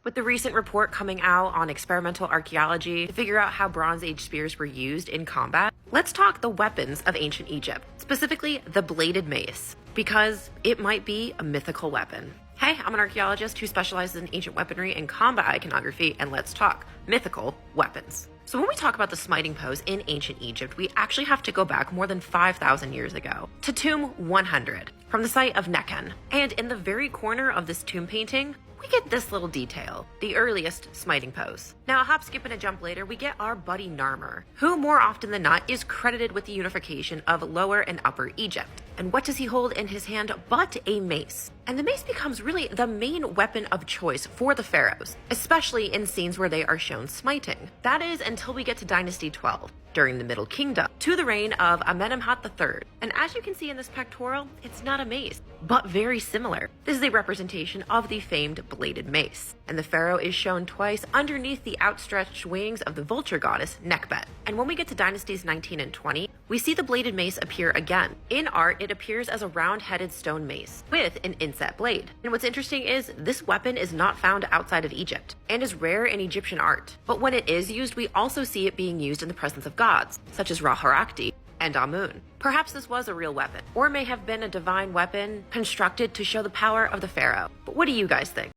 With the recent report coming out on experimental archaeology to figure out how Bronze Age spears were used in combat, let's talk the weapons of ancient Egypt, specifically the bladed mace, because it might be a mythical weapon. Hey, I'm an archaeologist who specializes in ancient weaponry and combat iconography, and let's talk mythical weapons. So when we talk about the smiting pose in ancient Egypt, we actually have to go back more than 5,000 years ago to tomb 100 from the site of Nekhen. And in the very corner of this tomb painting, we get this little detail, the earliest smiting pose. Now, a hop, skip, and a jump later, we get our buddy Narmer, who more often than not is credited with the unification of Lower and Upper Egypt. And what does he hold in his hand but a mace? And the mace becomes really the main weapon of choice for the pharaohs, especially in scenes where they are shown smiting. That is until we get to Dynasty 12, during the Middle Kingdom, to the reign of Amenemhat III. And as you can see in this pectoral, it's not a mace, but very similar. This is a representation of the famed bladed mace. And the pharaoh is shown twice underneath the outstretched wings of the vulture goddess Nekhbet. And when we get to Dynasties 19 and 20, we see the bladed mace appear again. In art, it appears as a round-headed stone mace with an inset blade. And what's interesting is this weapon is not found outside of Egypt and is rare in Egyptian art. But when it is used, we also see it being used in the presence of gods, such as Ra-Harakti and Amun. Perhaps this was a real weapon, or may have been a divine weapon constructed to show the power of the pharaoh. But what do you guys think?